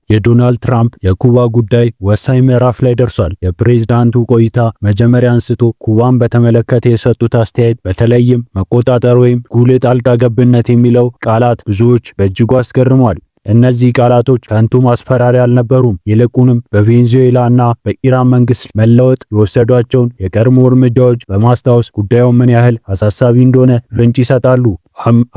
የዶናልድ ትራምፕ የኩባ ጉዳይ ወሳኝ ምዕራፍ ላይ ደርሷል። የፕሬዝዳንቱ ቆይታ መጀመሪያ አንስቶ ኩባን በተመለከተ የሰጡት አስተያየት በተለይም መቆጣጠር ወይም ጉልህ ጣልቃ ገብነት የሚለው ቃላት ብዙዎች በእጅጉ አስገርሟል። እነዚህ ቃላቶች ከንቱ ማስፈራሪያ አልነበሩም። ይልቁንም በቬኔዙዌላ እና በኢራን መንግስት መለወጥ የወሰዷቸውን የቀድሞ እርምጃዎች በማስታወስ ጉዳዩ ምን ያህል አሳሳቢ እንደሆነ ፍንጭ ይሰጣሉ።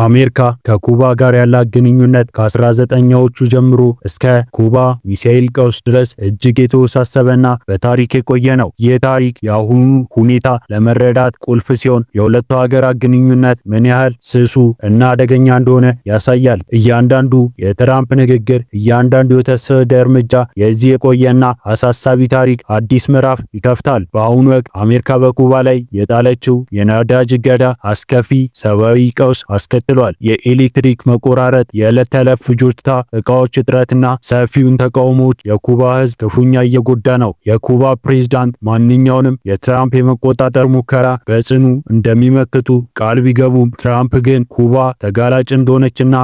አሜሪካ ከኩባ ጋር ያላት ግንኙነት ከ19ኛዎቹ ጀምሮ እስከ ኩባ ሚሳኤል ቀውስ ድረስ እጅግ የተወሳሰበና በታሪክ የቆየ ነው። ይህ ታሪክ የአሁኑ ሁኔታ ለመረዳት ቁልፍ ሲሆን የሁለቱ ሀገራት ግንኙነት ምን ያህል ስሱ እና አደገኛ እንደሆነ ያሳያል። እያንዳንዱ የትራምፕ ንግግር፣ እያንዳንዱ የተወሰደ እርምጃ የዚህ የቆየና አሳሳቢ ታሪክ አዲስ ምዕራፍ ይከፍታል። በአሁኑ ወቅት አሜሪካ በኩባ ላይ የጣለችው የነዳጅ እገዳ አስከፊ ሰብአዊ ቀውስ አስከትሏል። የኤሌክትሪክ መቆራረጥ፣ የዕለት ተዕለት ፍጆታ እቃዎች እጥረትና ሰፊውን ተቃውሞዎች የኩባ ሕዝብ ክፉኛ እየጎዳ ነው። የኩባ ፕሬዝዳንት ማንኛውንም የትራምፕ የመቆጣጠር ሙከራ በጽኑ እንደሚመክቱ ቃል ቢገቡም ትራምፕ ግን ኩባ ተጋላጭ እንደሆነችና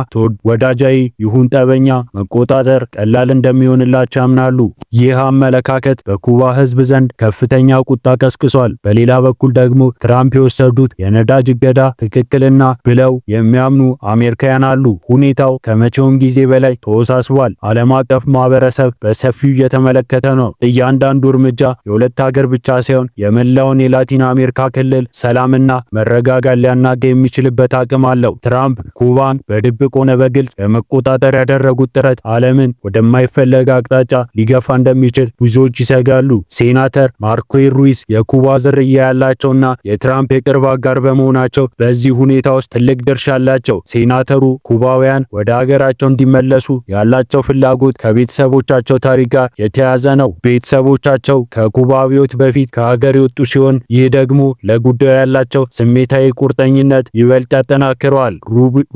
ወዳጃዊ ይሁን ጠበኛ መቆጣጠር ቀላል እንደሚሆንላቸው ያምናሉ። ይህ አመለካከት በኩባ ሕዝብ ዘንድ ከፍተኛ ቁጣ ቀስቅሷል። በሌላ በኩል ደግሞ ትራምፕ የወሰዱት የነዳጅ እገዳ ትክክልና ብለው የሚያምኑ አሜሪካውያን አሉ። ሁኔታው ከመቼውም ጊዜ በላይ ተወሳስቧል። ዓለም አቀፍ ማህበረሰብ በሰፊው እየተመለከተ ነው። እያንዳንዱ እርምጃ የሁለት ሀገር ብቻ ሳይሆን የመላውን የላቲን አሜሪካ ክልል ሰላምና መረጋጋት ሊያናጋ የሚችልበት አቅም አለው። ትራምፕ ኩባን በድብቅ ሆነ በግልጽ ለመቆጣጠር ያደረጉት ጥረት ዓለምን ወደማይፈለግ አቅጣጫ ሊገፋ እንደሚችል ብዙዎች ይሰጋሉ። ሴናተር ማርኮ ሩይስ የኩባ ዝርያ ያላቸውና የትራምፕ የቅርብ አጋር በመሆናቸው በዚህ ሁኔታ ውስጥ ትልቅ ድርሻ አላቸው። ሴናተሩ ኩባውያን ወደ ሀገራቸው እንዲመለሱ ያላቸው ፍላጎት ከቤተሰቦቻቸው ታሪክ ጋር የተያያዘ ነው። ቤተሰቦቻቸው ከኩባ አብዮት በፊት ከሀገር የወጡ ሲሆን ይህ ደግሞ ለጉዳዩ ያላቸው ስሜታዊ ቁርጠኝነት ይበልጥ ያጠናክረዋል።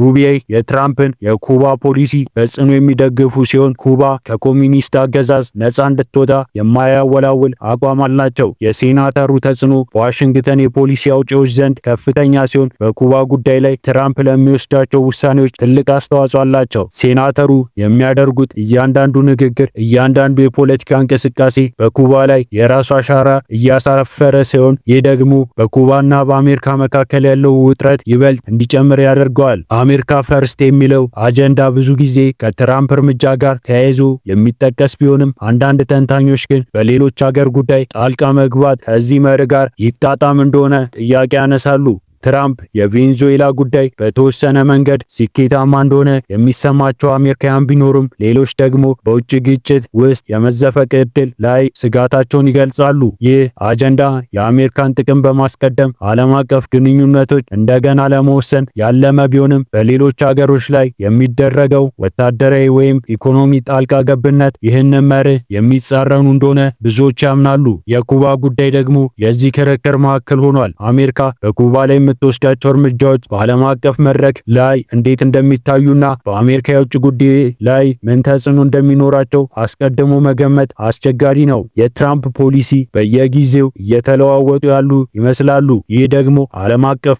ሩቢዬ የትራምፕን የኩባ ፖሊሲ በጽኑ የሚደግፉ ሲሆን ኩባ ከኮሚኒስት አገዛዝ ነፃ እንድትወጣ የማያወላውል አቋም አላቸው። የሴናተሩ ተጽዕኖ በዋሽንግተን የፖሊሲ አውጪዎች ዘንድ ከፍተኛ ሲሆን በኩባ ጉዳይ ላይ ትራምፕ ለሚወስዳቸው ውሳኔዎች ትልቅ አስተዋጽኦ አላቸው። ሴናተሩ የሚያደርጉት እያንዳንዱ ንግግር፣ እያንዳንዱ የፖለቲካ እንቅስቃሴ በኩባ ላይ የራሱ አሻራ እያሳፈረ ሲሆን ይህ ደግሞ በኩባና በአሜሪካ መካከል ያለው ውጥረት ይበልጥ እንዲጨምር ያደርገዋል። አሜሪካ ፈርስት የሚለው አጀንዳ ብዙ ጊዜ ከትራምፕ እርምጃ ጋር ተያይዞ የሚጠቀስ ቢሆንም አንዳንድ ተንታኞች ግን በሌሎች ሀገር ጉዳይ ጣልቃ መግባት ከዚህ መርህ ጋር ይጣጣም እንደሆነ ጥያቄ ያነሳሉ። ትራምፕ የቬኔዙዌላ ጉዳይ በተወሰነ መንገድ ስኬታማ እንደሆነ የሚሰማቸው አሜሪካውያን ቢኖሩም ሌሎች ደግሞ በውጭ ግጭት ውስጥ የመዘፈቅ ዕድል ላይ ስጋታቸውን ይገልጻሉ። ይህ አጀንዳ የአሜሪካን ጥቅም በማስቀደም ዓለም አቀፍ ግንኙነቶች እንደገና ለመወሰን ያለመ ቢሆንም በሌሎች ሀገሮች ላይ የሚደረገው ወታደራዊ ወይም ኢኮኖሚ ጣልቃ ገብነት ይህንን መርህ የሚጻረኑ እንደሆነ ብዙዎች ያምናሉ። የኩባ ጉዳይ ደግሞ የዚህ ክርክር ማዕከል ሆኗል። አሜሪካ በኩባ ላይ የምትወስዳቸው እርምጃዎች በዓለም አቀፍ መድረክ ላይ እንዴት እንደሚታዩና በአሜሪካ የውጭ ጉዳይ ላይ ምን ተጽዕኖ እንደሚኖራቸው አስቀድሞ መገመት አስቸጋሪ ነው። የትራምፕ ፖሊሲ በየጊዜው እየተለዋወጡ ያሉ ይመስላሉ። ይህ ደግሞ ዓለም አቀፍ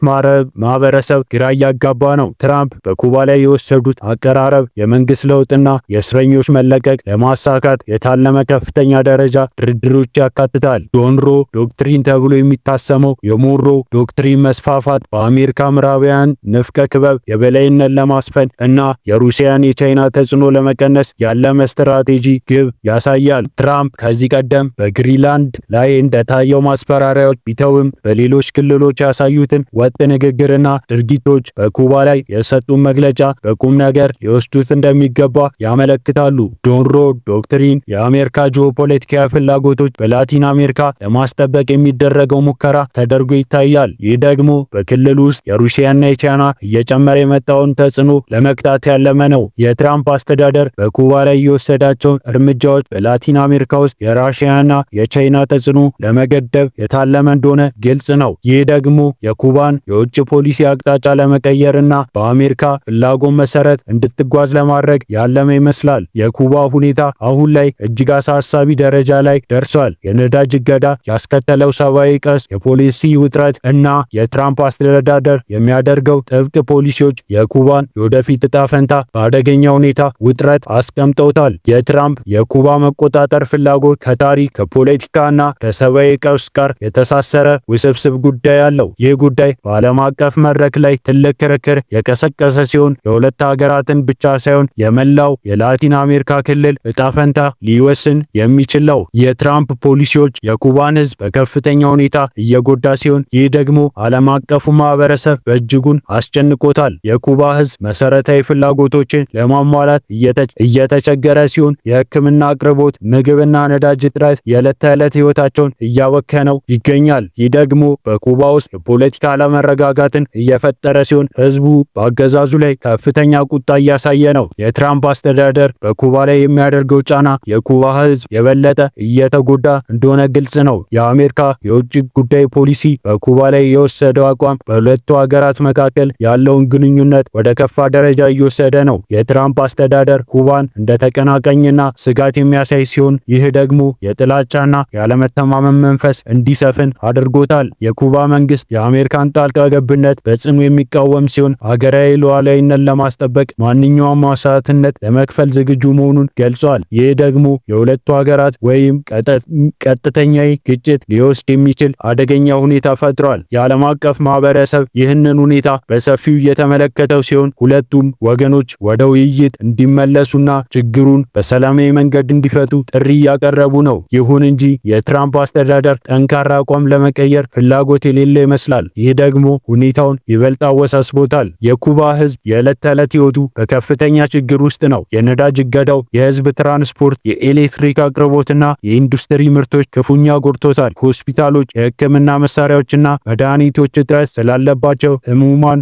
ማህበረሰብ ግራ እያጋባ ነው። ትራምፕ በኩባ ላይ የወሰዱት አቀራረብ የመንግስት ለውጥና የእስረኞች መለቀቅ ለማሳካት የታለመ ከፍተኛ ደረጃ ድርድሮች ያካትታል። ዶንሮ ዶክትሪን ተብሎ የሚታሰመው የሞንሮ ዶክትሪን መስፋፋት በአሜሪካ ምዕራባውያን ንፍቀ ክበብ የበላይነት ለማስፈን እና የሩሲያን የቻይና ተጽዕኖ ለመቀነስ ያለመ ስትራቴጂ ግብ ያሳያል። ትራምፕ ከዚህ ቀደም በግሪንላንድ ላይ እንደታየው ማስፈራሪያዎች ቢተውም በሌሎች ክልሎች ያሳዩትን ወጥ ንግግርና ድርጊቶች በኩባ ላይ የሰጡት መግለጫ በቁም ነገር ሊወስዱት እንደሚገባ ያመለክታሉ። ዶንሮ ዶክትሪን የአሜሪካ ጂኦፖለቲካዊ ፍላጎቶች በላቲን አሜሪካ ለማስጠበቅ የሚደረገው ሙከራ ተደርጎ ይታያል። ይህ ደግሞ በክልሉ ውስጥ የሩሲያና የቻይና እየጨመረ የመጣውን ተጽዕኖ ለመቅጣት ያለመ ነው። የትራምፕ አስተዳደር በኩባ ላይ የወሰዳቸውን እርምጃዎች በላቲን አሜሪካ ውስጥ የራሽያና የቻይና ተጽዕኖ ለመገደብ የታለመ እንደሆነ ግልጽ ነው። ይህ ደግሞ የኩባን የውጭ ፖሊሲ አቅጣጫ ለመቀየርና በአሜሪካ ፍላጎት መሰረት እንድትጓዝ ለማድረግ ያለመ ይመስላል። የኩባ ሁኔታ አሁን ላይ እጅግ አሳሳቢ ደረጃ ላይ ደርሷል። የነዳጅ እገዳ ያስከተለው ሰብአዊ ቀውስ፣ የፖሊሲ ውጥረት እና የትራምፕ የትራምፕ አስተዳደር የሚያደርገው ጥብቅ ፖሊሲዎች የኩባን የወደፊት ዕጣ ፈንታ በአደገኛ ሁኔታ ውጥረት አስቀምጠውታል። የትራምፕ የኩባ መቆጣጠር ፍላጎት ከታሪክ ከፖለቲካና ከሰብአዊ ቀውስ ጋር የተሳሰረ ውስብስብ ጉዳይ አለው። ይህ ጉዳይ በዓለም አቀፍ መድረክ ላይ ትልቅ ክርክር የቀሰቀሰ ሲሆን የሁለት ሀገራትን ብቻ ሳይሆን የመላው የላቲን አሜሪካ ክልል ዕጣ ፈንታ ሊወስን የሚችል ነው። የትራምፕ ፖሊሲዎች የኩባን ሕዝብ በከፍተኛ ሁኔታ እየጎዳ ሲሆን ይህ ደግሞ ዓለም አቀፉ ማህበረሰብ በእጅጉን አስጨንቆታል። የኩባ ሕዝብ መሰረታዊ ፍላጎቶችን ለማሟላት እየተቸገረ ሲሆን የሕክምና አቅርቦት፣ ምግብና ነዳጅ እጥረት የዕለት ተዕለት ሕይወታቸውን እያወከነው ይገኛል። ይህ ደግሞ በኩባ ውስጥ የፖለቲካ አለመረጋጋትን እየፈጠረ ሲሆን ሕዝቡ በአገዛዙ ላይ ከፍተኛ ቁጣ እያሳየ ነው። የትራምፕ አስተዳደር በኩባ ላይ የሚያደርገው ጫና የኩባ ሕዝብ የበለጠ እየተጎዳ እንደሆነ ግልጽ ነው። የአሜሪካ የውጭ ጉዳይ ፖሊሲ በኩባ ላይ የወሰደው አቋም በሁለቱ ሀገራት መካከል ያለውን ግንኙነት ወደ ከፋ ደረጃ እየወሰደ ነው። የትራምፕ አስተዳደር ኩባን እንደ ተቀናቃኝና ስጋት የሚያሳይ ሲሆን ይህ ደግሞ የጥላቻና ያለመተማመን መንፈስ እንዲሰፍን አድርጎታል። የኩባ መንግስት የአሜሪካን ጣልቃ ገብነት በጽኑ የሚቃወም ሲሆን ሀገራዊ ሉዓላዊነትን ለማስጠበቅ ማንኛውም መስዋዕትነት ለመክፈል ዝግጁ መሆኑን ገልጿል። ይህ ደግሞ የሁለቱ ሀገራት ወይም ቀጥተኛዊ ግጭት ሊወስድ የሚችል አደገኛ ሁኔታ ፈጥሯል። የዓለም አቀፍ ማህበረሰብ ይህንን ሁኔታ በሰፊው እየተመለከተው ሲሆን ሁለቱም ወገኖች ወደ ውይይት እንዲመለሱና ችግሩን በሰላማዊ መንገድ እንዲፈቱ ጥሪ እያቀረቡ ነው። ይሁን እንጂ የትራምፕ አስተዳደር ጠንካራ አቋም ለመቀየር ፍላጎት የሌለው ይመስላል። ይህ ደግሞ ሁኔታውን ይበልጥ አወሳስቦታል። የኩባ ህዝብ የዕለት ተዕለት ህይወቱ በከፍተኛ ችግር ውስጥ ነው። የነዳጅ እገዳው የህዝብ ትራንስፖርት፣ የኤሌክትሪክ አቅርቦትና የኢንዱስትሪ ምርቶች ክፉኛ ጎድቶታል። ሆስፒታሎች የህክምና መሳሪያዎችና መድኃኒቶች እጥረት ስላለባቸው ህሙማን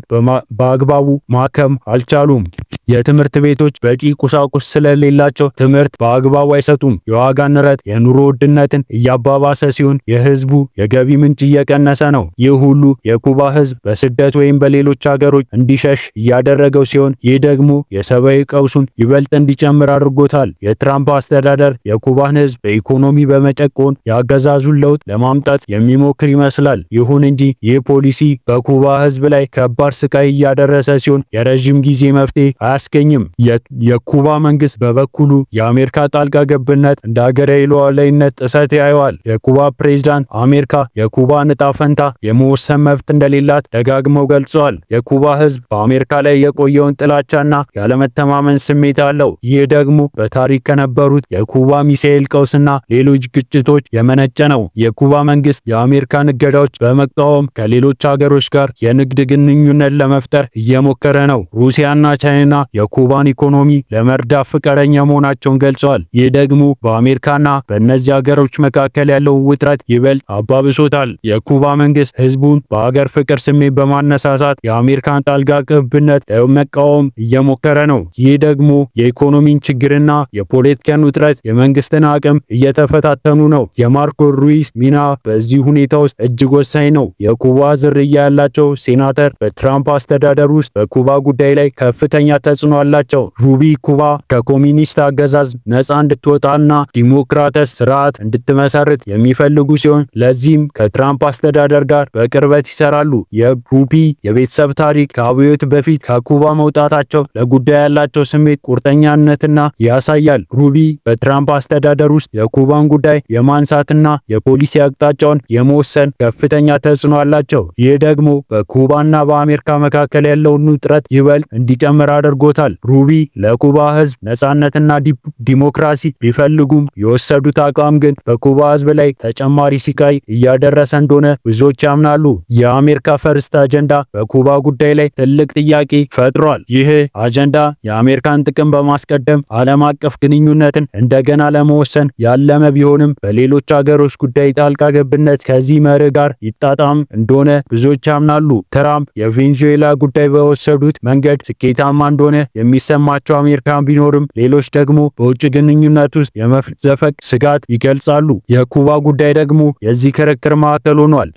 በአግባቡ ማከም አልቻሉም። የትምህርት ቤቶች በቂ ቁሳቁስ ስለሌላቸው ትምህርት በአግባቡ አይሰጡም። የዋጋ ንረት የኑሮ ውድነትን እያባባሰ ሲሆን የህዝቡ የገቢ ምንጭ እየቀነሰ ነው። ይህ ሁሉ የኩባ ህዝብ በስደት ወይም በሌሎች ሀገሮች እንዲሸሽ እያደረገው ሲሆን ይህ ደግሞ የሰብአዊ ቀውሱን ይበልጥ እንዲጨምር አድርጎታል። የትራምፕ አስተዳደር የኩባን ህዝብ በኢኮኖሚ በመጨቆን የአገዛዙን ለውጥ ለማምጣት የሚሞክር ይመስላል። ይሁን እንጂ ይህ ፖሊሲ በኩባ ህዝብ ላይ ከባድ ስቃይ እያደረሰ ሲሆን የረዥም ጊዜ መፍትሄ አያስገኝም። የኩባ መንግስት በበኩሉ የአሜሪካ ጣልቃ ገብነት እንደ ሀገራዊ ሉዓላዊነት ጥሰት ያየዋል። የኩባ ፕሬዝዳንት አሜሪካ የኩባን ዕጣ ፈንታ የመወሰን መብት እንደሌላት ደጋግመው ገልጸዋል። የኩባ ህዝብ በአሜሪካ ላይ የቆየውን ጥላቻና ያለመተማመን ስሜት አለው። ይህ ደግሞ በታሪክ ከነበሩት የኩባ ሚሳኤል ቀውስና ሌሎች ግጭቶች የመነጨ ነው። የኩባ መንግስት የአሜሪካን እገዳዎች በመቃወም ከሌሎች ሀገሮች ጋር የንግድ ግንኙነት ለመፍጠር እየሞከረ ነው። ሩሲያና ቻይና የኩባን ኢኮኖሚ ለመርዳት ፈቃደኛ መሆናቸውን ገልጸዋል። ይህ ደግሞ በአሜሪካና በእነዚህ ሀገሮች መካከል ያለውን ውጥረት ይበልጥ አባብሶታል። የኩባ መንግስት ህዝቡን በሀገር ፍቅር ስሜት በማነሳሳት የአሜሪካን ጣልቃ ገብነት ለመቃወም እየሞከረ ነው። ይህ ደግሞ የኢኮኖሚን ችግርና የፖለቲካን ውጥረት የመንግስትን አቅም እየተፈታተኑ ነው። የማርኮ ሩይስ ሚና በዚህ ሁኔታ ውስጥ እጅግ ወሳኝ ነው። የኩባ ዝርያ ያላቸው ሴናተር በትራምፕ አስተዳደር ውስጥ በኩባ ጉዳይ ላይ ከፍተኛ ተጽዕኖ አላቸው። ሩቢ ኩባ ከኮሚኒስት አገዛዝ ነፃ እንድትወጣና ዲሞክራተስ ስርዓት እንድትመሰርት የሚፈልጉ ሲሆን ለዚህም ከትራምፕ አስተዳደር ጋር በቅርበት ይሰራሉ። የሩቢ የቤተሰብ ታሪክ ከአብዮት በፊት ከኩባ መውጣታቸው ለጉዳይ ያላቸው ስሜት ቁርጠኛነትና ያሳያል። ሩቢ በትራምፕ አስተዳደር ውስጥ የኩባን ጉዳይ የማንሳትና የፖሊሲ አቅጣጫውን የመወሰን ከፍተኛ ተጽዕኖ አላቸው። ይህ ደግሞ በኩባና በአሜሪካ መካከል ያለውን ውጥረት ይበልጥ እንዲጨምር አድርጎታል። ሩቢ ለኩባ ህዝብ ነፃነትና ዲሞክራሲ ቢፈልጉም የወሰዱት አቋም ግን በኩባ ህዝብ ላይ ተጨማሪ ስቃይ እያደረሰ እንደሆነ ብዙዎች ያምናሉ። የአሜሪካ ፈርስት አጀንዳ በኩባ ጉዳይ ላይ ትልቅ ጥያቄ ፈጥሯል። ይህ አጀንዳ የአሜሪካን ጥቅም በማስቀደም ዓለም አቀፍ ግንኙነትን እንደገና ለመወሰን ያለመ ቢሆንም በሌሎች ሀገሮች ጉዳይ ጣልቃ ገብነት ከዚህ መርህ ጋር ይጣጣም እንደሆነ ብዙዎች ያምናሉ። ትራምፕ የቬኔዙዌላ ጉዳይ በወሰዱት መንገድ ስኬታማ እንደሆነ የሚሰማቸው አሜሪካን ቢኖርም ሌሎች ደግሞ በውጭ ግንኙነት ውስጥ የመዘፈቅ ስጋት ይገልጻሉ። የኩባ ጉዳይ ደግሞ የዚህ ክርክር ማዕከል ሆኗል።